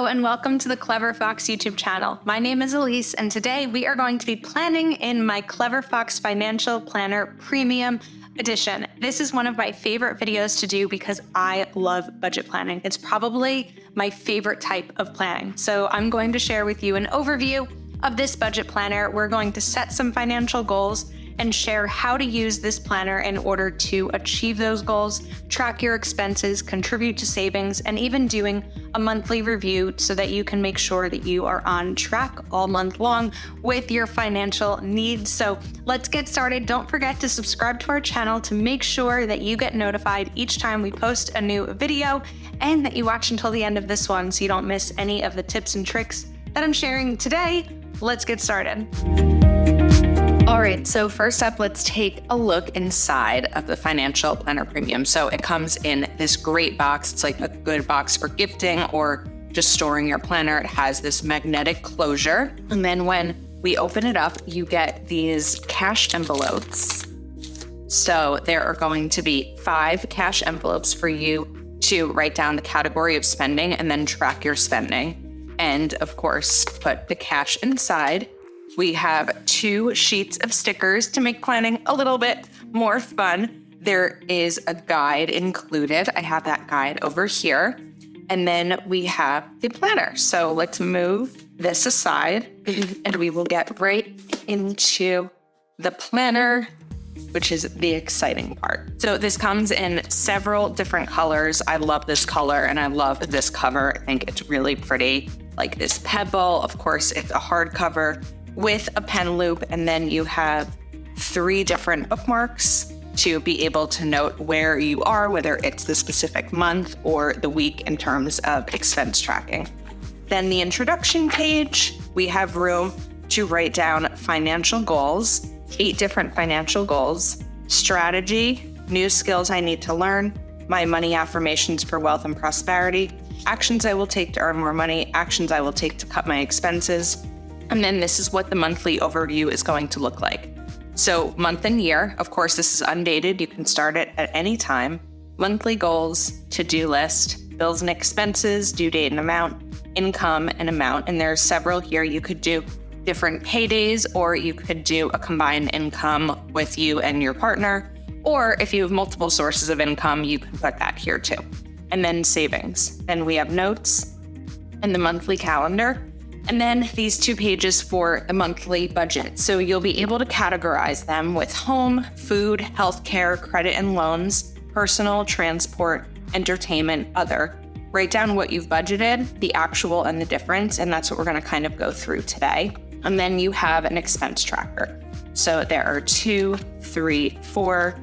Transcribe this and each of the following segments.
and welcome to the Clever Fox YouTube channel. My name is Ilysse, and today we are going to be planning in my Clever Fox Financial Planner Premium Edition. This is one of my favorite videos to do because I love budget planning. It's probably my favorite type of planning. So I'm going to share with you an overview of this budget planner. We're going to set some financial goals and share how to use this planner in order to achieve those goals, track your expenses, contribute to savings, and even doing a monthly review so that you can make sure that you are on track all month long with your financial needs. So let's get started. Don't forget to subscribe to our channel to make sure that you get notified each time we post a new video and that you watch until the end of this one so you don't miss any of the tips and tricks that I'm sharing today. Let's get started. All right, so first up, let's take a look inside of the Financial Planner Premium. So it comes in this great box. It's like a good box for gifting or just storing your planner. It has this magnetic closure. And then when we open it up, you get these cash envelopes. So there are going to be 5 cash envelopes for you to write down the category of spending and then track your spending. And of course, put the cash inside. We have 2 sheets of stickers to make planning a little bit more fun. There is a guide included. I have that guide over here. And then we have the planner. So let's move this aside and we will get right into the planner, which is the exciting part. So this comes in several different colors. I love this color and I love this cover. I think it's really pretty. Like this pebble, of course, it's a hardcover with a pen loop, and then you have 3 different bookmarks to be able to note where you are, whether it's the specific month or the week in terms of expense tracking. Then the introduction page, we have room to write down financial goals, 8 different financial goals, strategy, new skills I need to learn, my money affirmations for wealth and prosperity, actions I will take to earn more money, actions I will take to cut my expenses. And then this is what the monthly overview is going to look like. So month and year, of course, this is undated. You can start it at any time. Monthly goals, to-do list, bills and expenses, due date and amount, income and amount. And there's several here. You could do different paydays, or you could do a combined income with you and your partner. Or if you have multiple sources of income, you can put that here too. And then savings. Then we have notes and the monthly calendar. And then these 2 pages for the monthly budget. So you'll be able to categorize them with home, food, healthcare, credit and loans, personal, transport, entertainment, other. Write down what you've budgeted, the actual and the difference, and that's what we're gonna kind of go through today. And then you have an expense tracker. So there are 2, 3, 4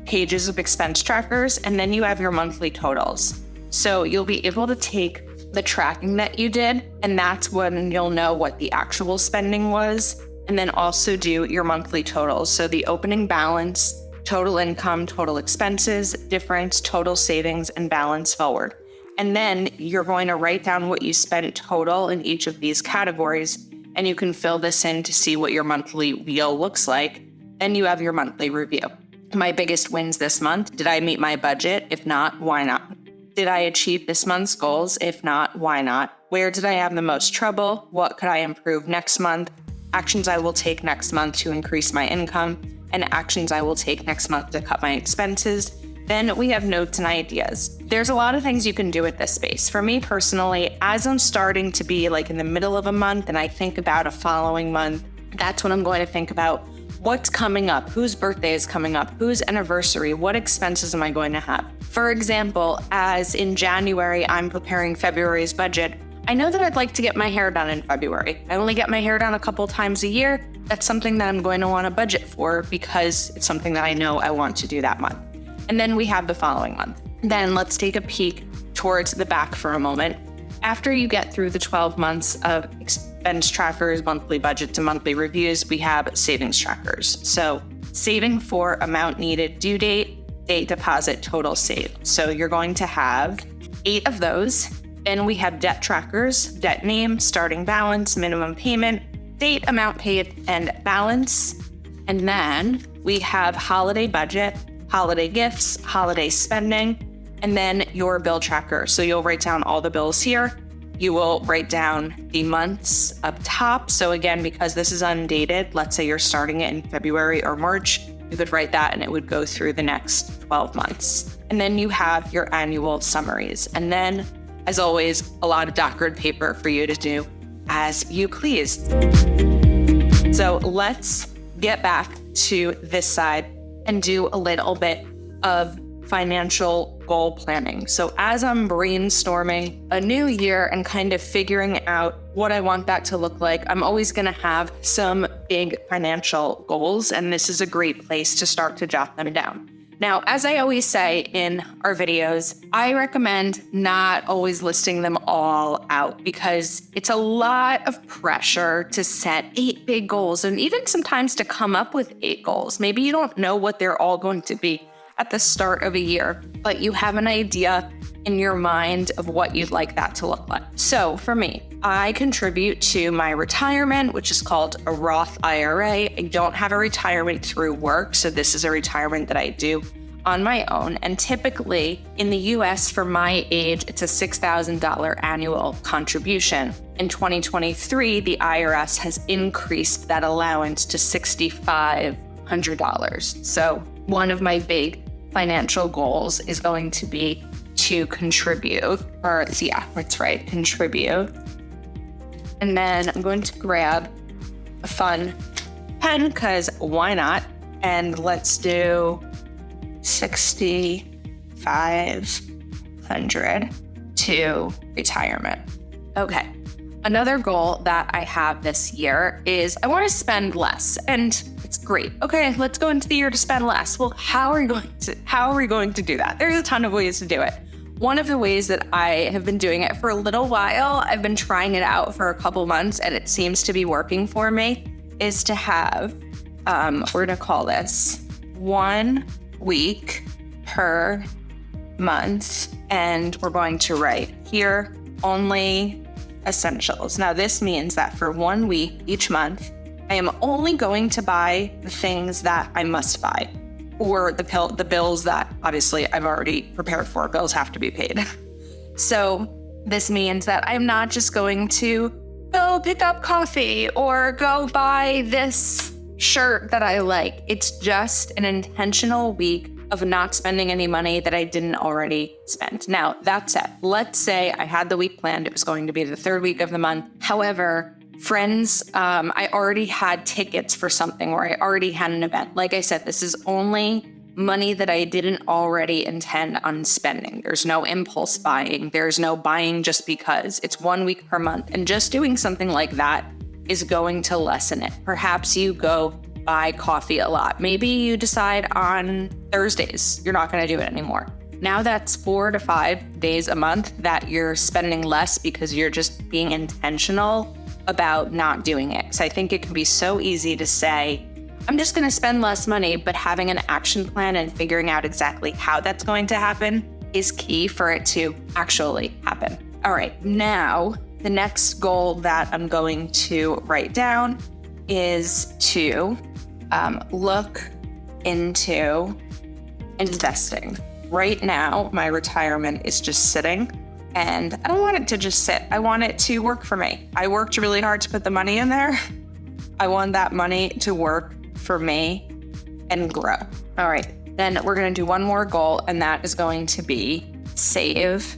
pages of expense trackers, and then you have your monthly totals. So you'll be able to take the tracking that you did, and that's when you'll know what the actual spending was, and then also do your monthly totals. So the opening balance, total income, total expenses, difference, total savings, and balance forward. And then you're going to write down what you spent total in each of these categories, and you can fill this in to see what your monthly wheel looks like. Then you have your monthly review. My biggest wins this month: did I meet my budget? If not, why not? Did I achieve this month's goals? If not, why not? Where did I have the most trouble? What could I improve next month? Actions I will take next month to increase my income, and actions I will take next month to cut my expenses. Then we have notes and ideas. There's a lot of things you can do with this space. For me personally, as I'm starting to be like in the middle of a month and I think about a following month, that's when I'm going to think about what's coming up, whose birthday is coming up, whose anniversary, what expenses am I going to have? For example, as in January, I'm preparing February's budget. I know that I'd like to get my hair done in February. I only get my hair done a couple times a year. That's something that I'm going to want to budget for because it's something that I know I want to do that month. And then we have the following month. Then let's take a peek towards the back for a moment. After you get through the 12 months of expense trackers, monthly budgets, and monthly reviews, we have savings trackers. So saving for amount needed, due date, date deposit, total saved. So you're going to have 8 of those. Then we have debt trackers, debt name, starting balance, minimum payment, date, amount paid, and balance. And then we have holiday budget, holiday gifts, holiday spending, and then your bill tracker. So you'll write down all the bills here. you will write down the months up top. So again, because this is undated, let's say you're starting it in February or March, you could write that and it would go through the next 12 months. And then you have your annual summaries. And then, as always, a lot of doc grid paper for you to do as you please. So let's get back to this side and do a little bit of financial goal planning. So as I'm brainstorming a new year and kind of figuring out what I want that to look like, I'm always going to have some big financial goals, and this is a great place to start to jot them down. Now, as I always say in our videos, I recommend not always listing them all out because it's a lot of pressure to set 8 big goals and even sometimes to come up with 8 goals. Maybe you don't know what they're all going to be at the start of a year, but you have an idea in your mind of what you'd like that to look like. So for me, I contribute to my retirement, which is called a Roth IRA. I don't have a retirement through work, so this is a retirement that I do on my own. And typically in the US for my age, it's a $6,000 annual contribution. In 2023, the IRS has increased that allowance to $6,500. So one of my big financial goals is going to be to contribute, contribute. And then I'm going to grab a fun pen because why not? And let's do 6,500 to retirement. Okay. Another goal that I have this year is I want to spend less, and it's great. Okay, let's go into the year to spend less. Well, how are we going to do that? There's a ton of ways to do it. One of the ways that I have been doing it for a little while, I've been trying it out for a couple months and it seems to be working for me, is to have, we're gonna call this 1 week per month. And we're going to write here only essentials. Now this means that for 1 week each month, I am only going to buy the things that I must buy, or the bills that obviously I've already prepared for. Bills have to be paid. So this means that I'm not just going to go pick up coffee or go buy this shirt that I like. It's just an intentional week of not spending any money that I didn't already spend. Now, that said, let's say I had the week planned. It was going to be the 3rd week of the month. However, friends, I already had tickets for something or I already had an event. Like I said, this is only money that I didn't already intend on spending. There's no impulse buying. There's no buying just because. It's 1 week per month. And just doing something like that is going to lessen it. Perhaps you go buy coffee a lot. Maybe you decide on Thursdays you're not going to do it anymore. Now that's 4 to 5 days a month that you're spending less because you're just being intentional about not doing it. So I think it can be so easy to say, I'm just going to spend less money, but having an action plan and figuring out exactly how that's going to happen is key for it to actually happen. All right, now the next goal that I'm going to write down is to look into investing. Right now, my retirement is just sitting, and I don't want it to just sit. I want it to work for me. I worked really hard to put the money in there. I want that money to work for me and grow. All right, then we're going to do one more goal, and that is going to be save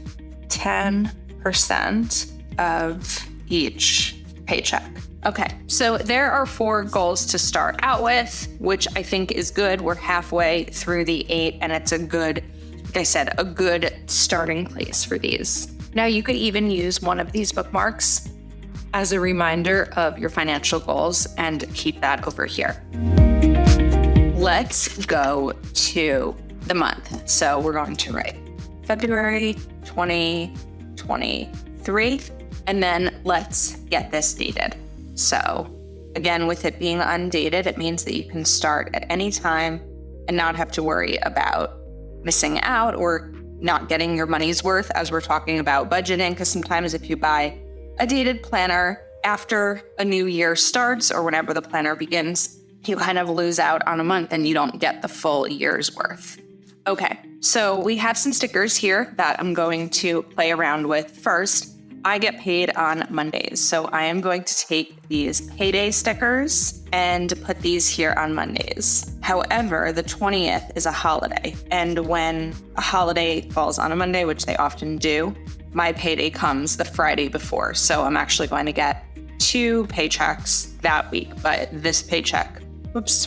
10% of each paycheck. Okay, so there are 4 goals to start out with, which I think is good. We're halfway through the 8, and it's a good, like I said, a good starting place for these. Now, you could even use one of these bookmarks as a reminder of your financial goals and keep that over here. Let's go to the month. So we're going to write February 2023, and then let's get this dated. So again, with it being undated, it means that you can start at any time and not have to worry about missing out or not getting your money's worth, as we're talking about budgeting, because sometimes if you buy a dated planner after a new year starts or whenever the planner begins, you kind of lose out on a month and you don't get the full year's worth. Okay, so we have some stickers here that I'm going to play around with first. I get paid on Mondays. So I am going to take these payday stickers and put these here on Mondays. However, the 20th is a holiday. And when a holiday falls on a Monday, which they often do, my payday comes the Friday before. So I'm actually going to get 2 paychecks that week, but this paycheck,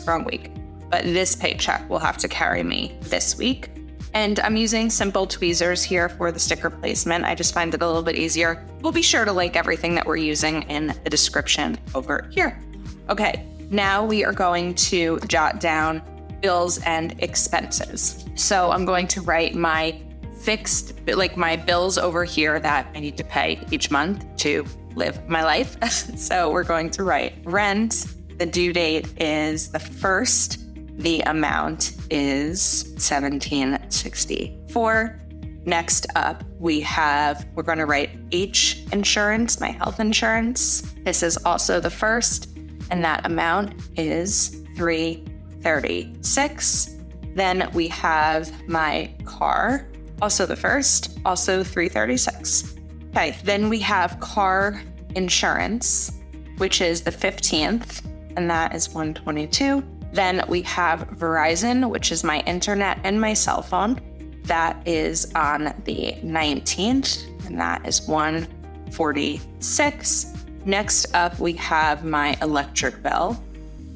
wrong week. But this paycheck will have to carry me this week. And I'm using simple tweezers here for the sticker placement. I just find it a little bit easier. We'll be sure to link everything that we're using in the description over here. Okay, now we are going to jot down bills and expenses. So I'm going to write my fixed, like my bills over here that I need to pay each month to live my life. So we're going to write rent. The due date is the 1st. The amount is $17.64. Next up, we're going to write H insurance, my health insurance. This is also the 1st, and that amount is $336. Then we have my car, also the 1st, also $336. Okay, then we have car insurance, which is the 15th, and that is $122. Then we have Verizon, which is my internet and my cell phone. That is on the 19th, and that is $146. Next up, we have my electric bill.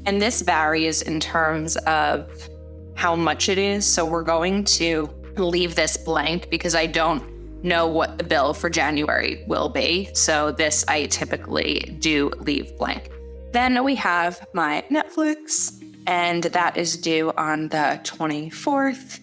And this varies in terms of how much it is. So we're going to leave this blank because I don't know what the bill for January will be. So this I typically do leave blank. Then we have my Netflix, and that is due on the 24th,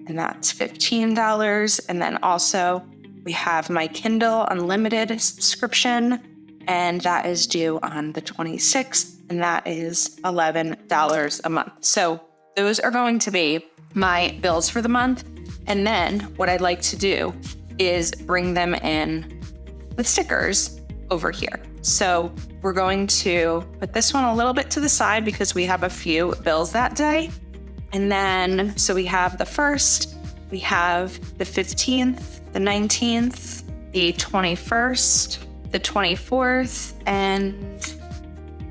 and that's $15. And then also we have my Kindle Unlimited subscription, and that is due on the 26th, and that is $11 a month. So those are going to be my bills for the month. And then what I'd like to do is bring them in with stickers over here. So we're going to put this one a little bit to the side because we have a few bills that day. And then, so we have the 1st, we have the 15th, the 19th, the 21st, the 24th, and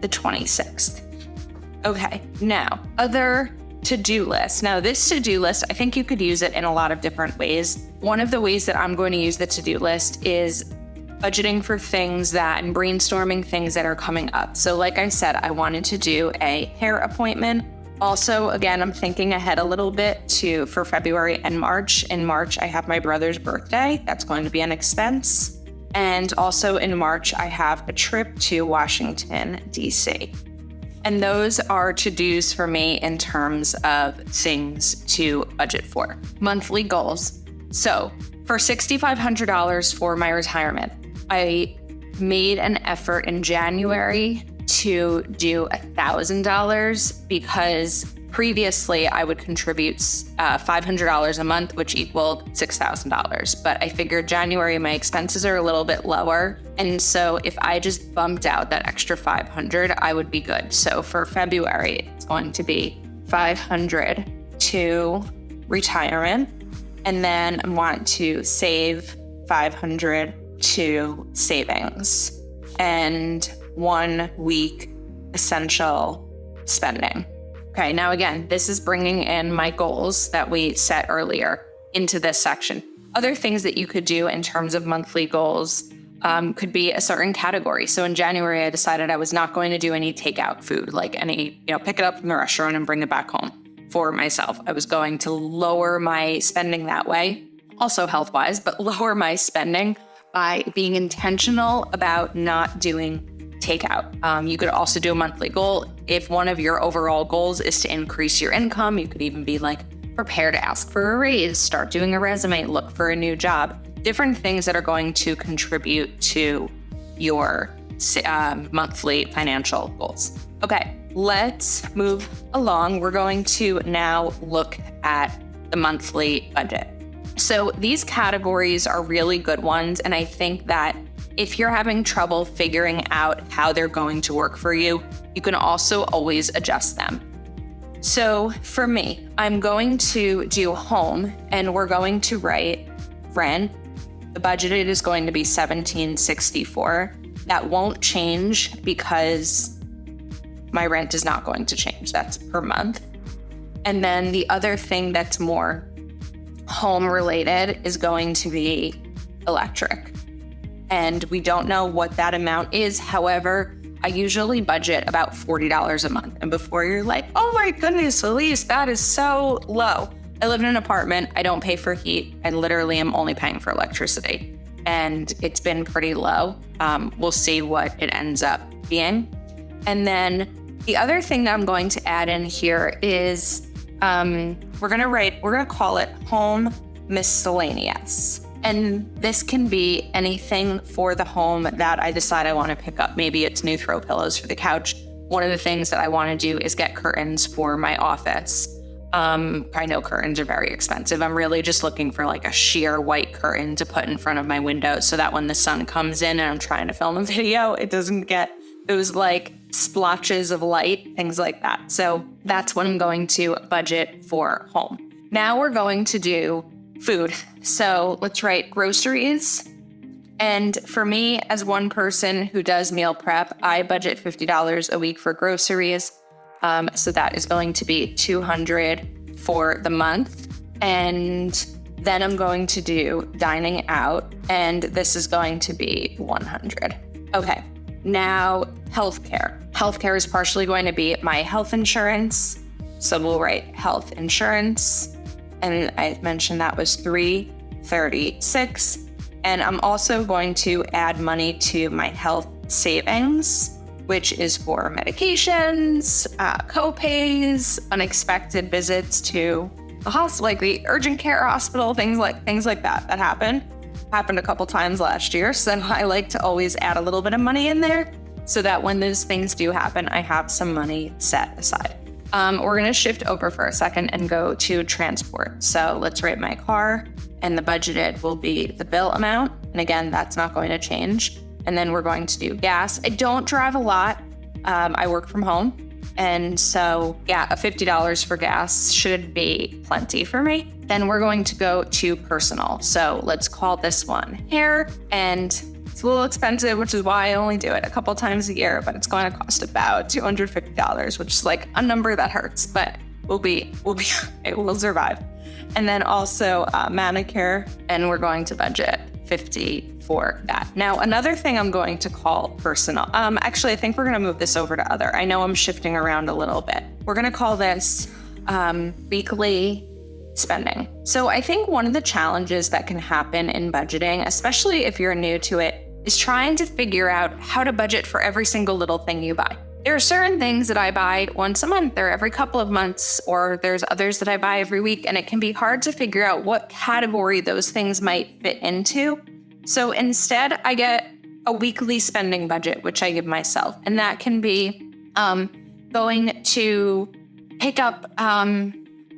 the 26th. Okay, now other to-do list. Now this to-do list, I think you could use it in a lot of different ways. One of the ways that I'm going to use the to-do list is budgeting for things and brainstorming things that are coming up. So like I said, I wanted to do a hair appointment. Also, again, I'm thinking ahead a little bit for February and March. In March, I have my brother's birthday. That's going to be an expense. And also in March, I have a trip to Washington, D.C. And those are to-dos for me in terms of things to budget for. Monthly goals. So for $6,500 for my retirement, I made an effort in January to do $1,000 because previously I would contribute $500 a month, which equaled $6,000. But I figured January, my expenses are a little bit lower. And so if I just bumped out that extra $500, I would be good. So for February, it's going to be $500 to retirement. And then I want to save $500 to savings and 1 week essential spending. Okay, now again, this is bringing in my goals that we set earlier into this section. Other things that you could do in terms of monthly goals could be a certain category. So in January, I decided I was not going to do any takeout food, like pick it up from the restaurant and bring it back home for myself. I was going to lower my spending that way, also health-wise, but lower my spending by being intentional about not doing takeout. You could also do a monthly goal. If one of your overall goals is to increase your income, you could even be like, prepare to ask for a raise, start doing a resume, look for a new job. Different things that are going to contribute to your monthly financial goals. Okay, let's move along. We're going to now look at the monthly budget. So these categories are really good ones. And I think that if you're having trouble figuring out how they're going to work for you, you can also always adjust them. So for me, I'm going to do home, and we're going to write rent, The budgeted is going to be $1,764. That won't change because my rent is not going to change. That's per month. And then the other thing that's more home related is going to be electric. And we don't know what that amount is. However, I usually budget about $40 a month. And before you're like, oh my goodness, Ilysse, that is so low. I live in an apartment. I don't pay for heat. I literally am only paying for electricity. And it's been pretty low. We'll see what it ends up being. And then the other thing that I'm going to add in here is we're gonna call it home miscellaneous. And this can be anything for the home that I decide I want to pick up. Maybe it's new throw pillows for the couch. One of the things that I want to do is get curtains for my office. I know curtains are very expensive. I'm really just looking for like a sheer white curtain to put in front of my window so that when the sun comes in and I'm trying to film a video, it doesn't get those like splotches of light, things like that. So that's what I'm going to budget for home. Now we're going to do food. So let's write groceries. And for me, as one person who does meal prep, I budget $50 a week for groceries. So that is going to be $200 for the month. And then I'm going to do dining out, and this is going to be $100. Okay, now healthcare. Healthcare is partially going to be my health insurance. So we'll write health insurance. And I mentioned that was $336. And I'm also going to add money to my health savings, which is for medications, co-pays, unexpected visits to the hospital, like the urgent care hospital, things like that happened a couple times last year. So I like to always add a little bit of money in there so that when those things do happen, I have some money set aside. We're gonna shift over for a second and go to transport. So let's write my car, and the budgeted will be the bill amount. And again, that's not going to change. And then we're going to do gas. I don't drive a lot. I work from home. And so yeah, a $50 for gas should be plenty for me. Then we're going to go to personal. So let's call this one hair. And it's a little expensive, which is why I only do it a couple times a year, but it's going to cost about $250, which is like a number that hurts, but we'll survive. And then also manicure, and we're going to budget $50 for that. Now, another thing I'm going to call personal. Actually, I think we're going to move this over to other. I know I'm shifting around a little bit. We're going to call this weekly spending. So I think one of the challenges that can happen in budgeting, especially if you're new to it, is trying to figure out how to budget for every single little thing you buy. There are certain things that I buy once a month or every couple of months, or there's others that I buy every week, and it can be hard to figure out what category those things might fit into. So instead, I get a weekly spending budget, which I give myself, and that can be going to pick up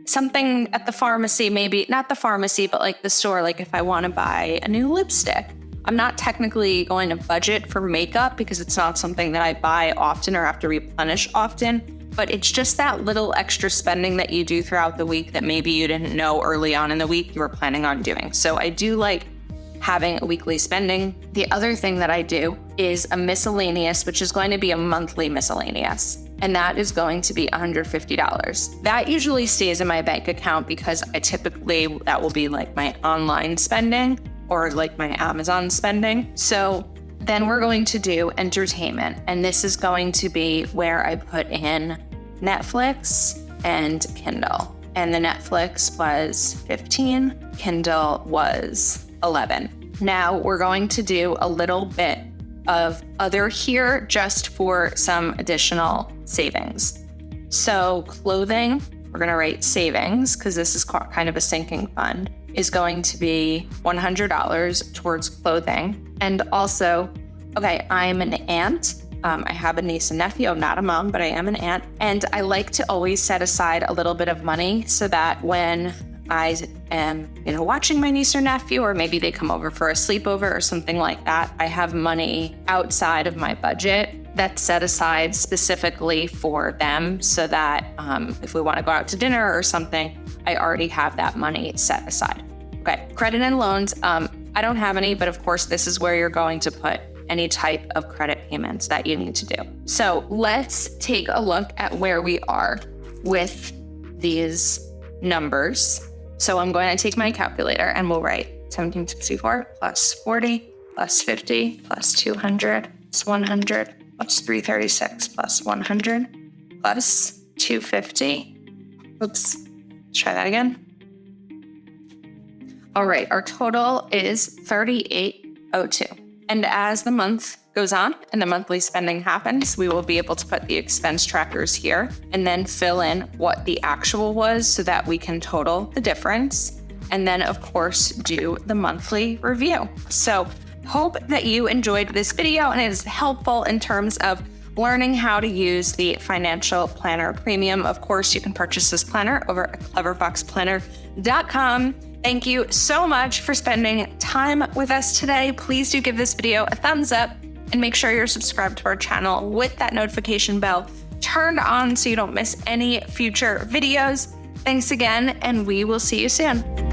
something at the pharmacy, maybe not the pharmacy, but like the store, like if I want to buy a new lipstick. I'm not technically going to budget for makeup because it's not something that I buy often or have to replenish often, but it's just that little extra spending that you do throughout the week that maybe you didn't know early on in the week you were planning on doing. So I do like having a weekly spending. The other thing that I do is a miscellaneous, which is going to be a monthly miscellaneous. And that is going to be $150. That usually stays in my bank account because that will be like my online spending or like my Amazon spending. So then we're going to do entertainment. And this is going to be where I put in Netflix and Kindle. And the Netflix was $15, Kindle was $11. Now we're going to do a little bit of other here just for some additional savings. So clothing, we're gonna write savings because this is kind of a sinking fund, is going to be $100 towards clothing. And also, okay, I'm an aunt. I have a niece and nephew. I'm not a mom, but I am an aunt. And I like to always set aside a little bit of money so that when I am, watching my niece or nephew, or maybe they come over for a sleepover or something like that, I have money outside of my budget that's set aside specifically for them so that if we want to go out to dinner or something, I already have that money set aside. Okay, credit and loans. I I don't have any, but of course, this is where you're going to put any type of credit payments that you need to do. So let's take a look at where we are with these numbers. So I'm going to take my calculator and we'll write 1764 plus 40 plus 50 plus 200 plus 100 plus 336 plus 100 plus 250. Oops, let's try that again. All right, our total is 3802. And as the month goes on and the monthly spending happens, we will be able to put the expense trackers here and then fill in what the actual was so that we can total the difference. And then of course, do the monthly review. So hope that you enjoyed this video and it is helpful in terms of learning how to use the Financial Planner Premium. Of course, you can purchase this planner over at cleverfoxplanner.com. Thank you so much for spending time with us today. Please do give this video a thumbs up and make sure you're subscribed to our channel with that notification bell turned on so you don't miss any future videos. Thanks again, and we will see you soon.